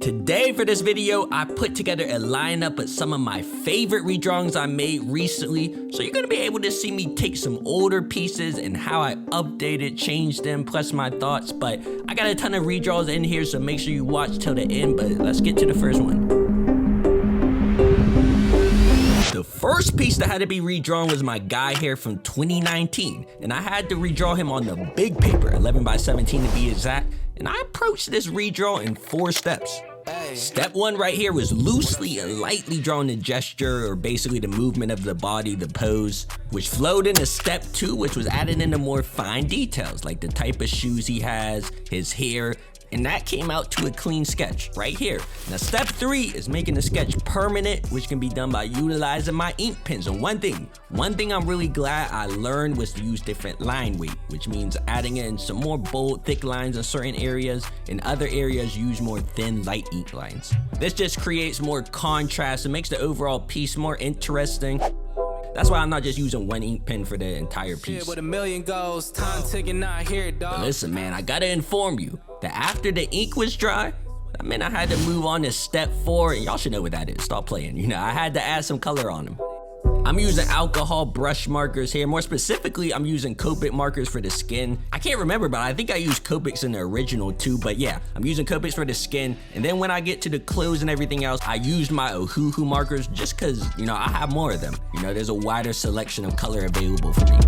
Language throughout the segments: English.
Today for this video, I put together a lineup of some of my favorite redrawings I made recently. So you're gonna be able to see me take some older pieces and how I updated, changed them, plus my thoughts. But I got a ton of redraws in here, so make sure you watch till the end. But let's get to the first one. The first piece that had to be redrawn was my guy here from 2019. And I had to redraw him on the big paper, 11 by 17 to be exact. And I approached this redraw in 4 steps. Step 1 right here was loosely and lightly drawing the gesture, or basically the movement of the body, the pose, which flowed into step 2, which was added into more fine details, like the type of shoes he has, his hair, and that came out to a clean sketch right here. Now step 3 is making the sketch permanent, which can be done by utilizing my ink pens. And one thing I'm really glad I learned was to use different line weight, which means adding in some more bold, thick lines in certain areas. In other areas, use more thin, light ink lines. This just creates more contrast and makes the overall piece more interesting. That's why I'm not just using one ink pen for the entire piece. But listen, man, I gotta inform you that after the ink was dry, I had to move on to step 4, and y'all should know what that is. Stop playing. You know, I had to add some color on them. I'm using alcohol brush markers here. More specifically, I'm using Copic markers for the skin. I can't remember, but I think I used Copics in the original too. But yeah, I'm using Copics for the skin. And then when I get to the clothes and everything else, I used my OHUHU markers just because, you know, I have more of them. You know, there's a wider selection of color available for me.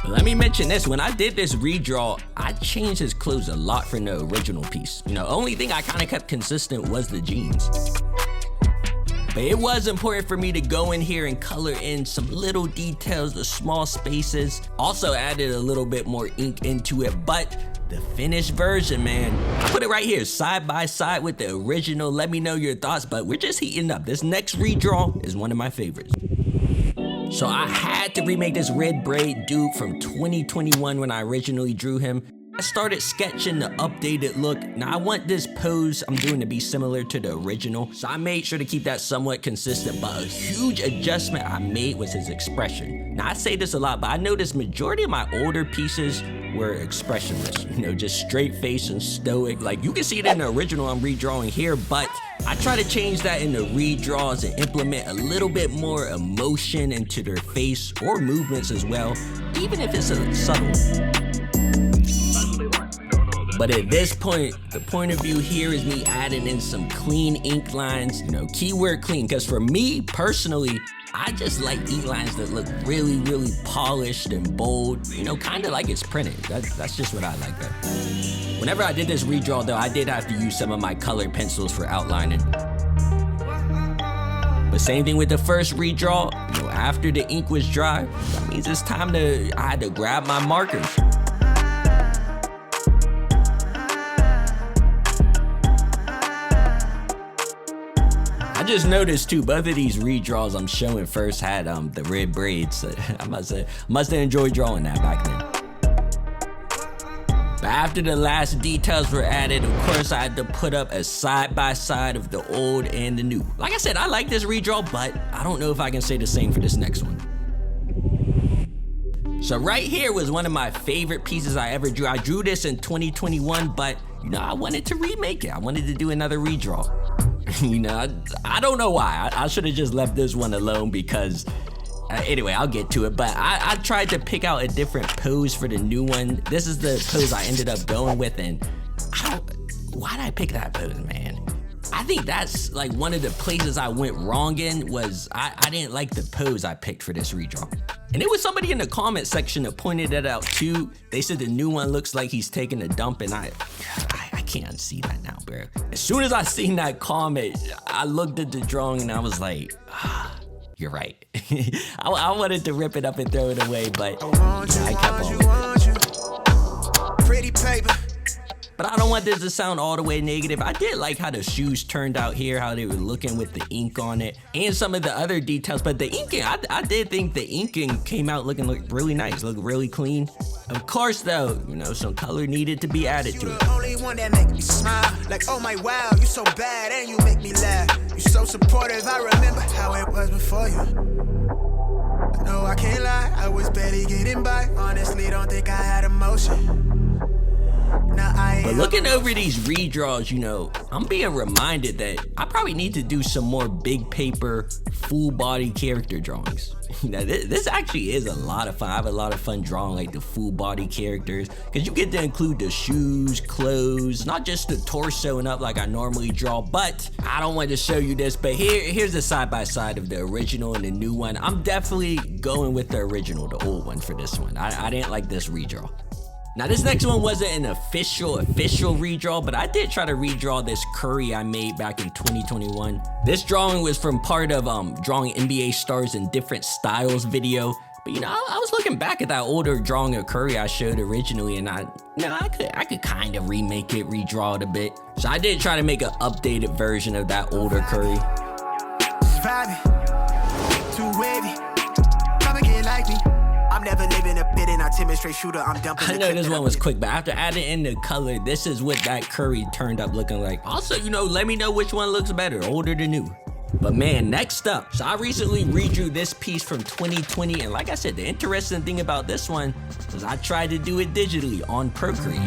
But let me mention this, when I did this redraw, I changed his clothes a lot from the original piece. You know, only thing I kind of kept consistent was the jeans. But it was important for me to go in here and color in some little details, the small spaces. Also added a little bit more ink into it, but the finished version, man, I put it right here, side by side with the original. Let me know your thoughts, but we're just heating up. This next redraw is one of my favorites. So I had to remake this red braid dude from 2021 when I originally drew him. I started sketching the updated look. Now I want this pose I'm doing to be similar to the original, so I made sure to keep that somewhat consistent, but a huge adjustment I made was his expression. Now I say this a lot, but I noticed majority of my older pieces were expressionless, you know, just straight face and stoic. Like you can see it in the original I'm redrawing here, but I try to change that in the redraws and implement a little bit more emotion into their face or movements as well, even if it's a subtle. But at this point, the point of view here is me adding in some clean ink lines, you know, keyword clean, because for me personally, I just like ink lines that look really, really polished and bold, you know, kind of like it's printed. That's just what I like though. Whenever I did this redraw though, I did have to use some of my colored pencils for outlining. But same thing with the first redraw, you know, after the ink was dry, that means it's time I had to grab my markers. I just noticed too, both of these redraws I'm showing first had the red braids. So I must have enjoyed drawing that back then. But after the last details were added, of course I had to put up a side by side of the old and the new. Like I said, I like this redraw, but I don't know if I can say the same for this next one. So right here was one of my favorite pieces I ever drew. I drew this in 2021, but you know, I wanted to remake it. I wanted to do another redraw. You know, I don't know why. I should have just left this one alone because, anyway, I'll get to it. But I tried to pick out a different pose for the new one. This is the pose I ended up going with, and why did I pick that pose, man? I think that's like one of the places I went wrong in was I didn't like the pose I picked for this redraw. And it was somebody in the comment section that pointed that out too. They said the new one looks like he's taking a dump, and I can't unsee that now, bro. As soon as I seen that comment, I looked at the drawing and I was like, you're right. I wanted to rip it up and throw it away, but I kept on with it. Pretty paper. But I don't want this to sound all the way negative. I did like how the shoes turned out here, how they were looking with the ink on it, and some of the other details. But the inking, I did think the inking came out looking really nice, looked really clean. Of course, though, you know, some color needed to be added to it. The only one that make me smile, like, oh my wow, you so bad and you make me laugh. You so supportive, I remember how it was before you. No, I can't lie, I was barely getting by. Honestly, don't think I had emotion. But looking over these redraws, you know, I'm being reminded that I probably need to do some more big paper, full body character drawings. Now, this actually is a lot of fun. I have a lot of fun drawing like the full body characters, because you get to include the shoes, clothes, not just the torso and up like I normally draw. But I don't want to show you this, but here's the side by side of the original and the new one. I'm definitely going with the original, the old one, for this one. I didn't like this redraw. Now, this next one wasn't an official redraw, but I did try to redraw this curry I made back in 2021. This drawing was from part of drawing NBA stars in different styles video. But you know, I was looking back at that older drawing of curry I showed originally, and I could kind of remake it, redraw it a bit. So I did try to make an updated version of that older curry. Too wavy. Come again like me. I'm never living a bit in a timid straight shooter. I'm dumping. I know this one was quick, but after adding in the color, this is what that curry turned up looking like. Also, you know, let me know which one looks better, old or the new. But man, next up, so I recently redrew this piece from 2020, and like I said, the interesting thing about this one was I tried to do it digitally on Procreate.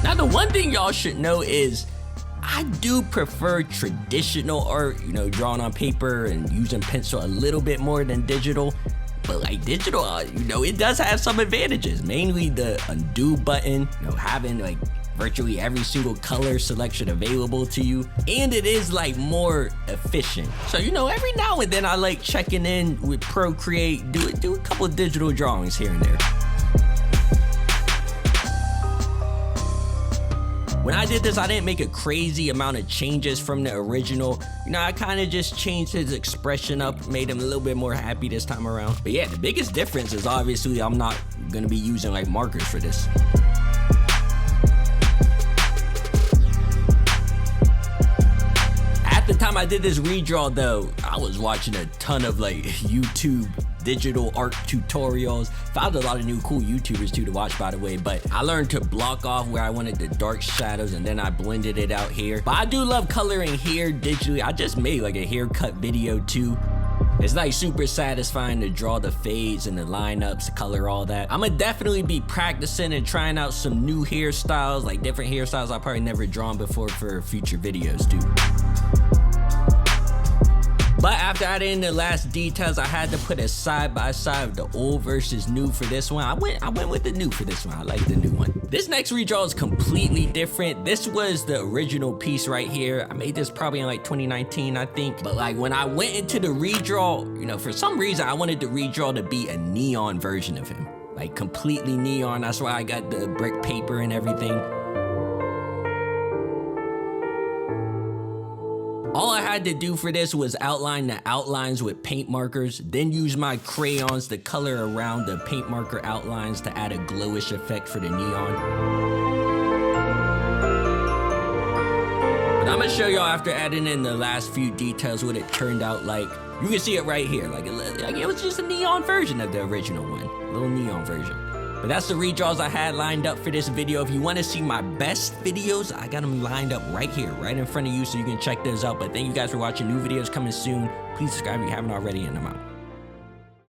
Now, the one thing y'all should know is I do prefer traditional art, you know, drawn on paper and using pencil a little bit more than digital. But like digital, you know, it does have some advantages, mainly the undo button, you know, having like virtually every single color selection available to you, and it is like more efficient. So, you know, every now and then I like checking in with Procreate, do a couple of digital drawings here and there. When I did this, I didn't make a crazy amount of changes from the original. You know, I kind of just changed his expression up, made him a little bit more happy this time around. But yeah, the biggest difference is obviously I'm not gonna be using like markers for this. At the time I did this redraw though, I was watching a ton of like YouTube digital art tutorials. Found a lot of new cool YouTubers too to watch, by the way, but I learned to block off where I wanted the dark shadows and then I blended it out here. But I do love coloring here digitally. I just made like a haircut video too. It's like super satisfying to draw the fades and the lineups, color all that. I'm gonna definitely be practicing and trying out some new hairstyles, like different hairstyles I've probably never drawn before for future videos too. But after adding the last details, I had to put a side by side of the old versus new for this one. I went with the new for this one. I like the new one. This next redraw is completely different. This was the original piece right here. I made this probably in like 2019, I think. But like when I went into the redraw, you know, for some reason I wanted the redraw to be a neon version of him. Like completely neon. That's why I got the brick paper and everything. All I had to do for this was outline the outlines with paint markers, then use my crayons to color around the paint marker outlines to add a glowish effect for the neon. But I'm gonna show y'all after adding in the last few details what it turned out like. You can see it right here, like it was just a neon version of the original one, a little neon version. But that's the redraws I had lined up for this video. If you want to see my best videos, I got them lined up right here, right in front of you, so you can check those out. But thank you guys for watching. New videos coming soon. Please subscribe if you haven't already, and I'm out.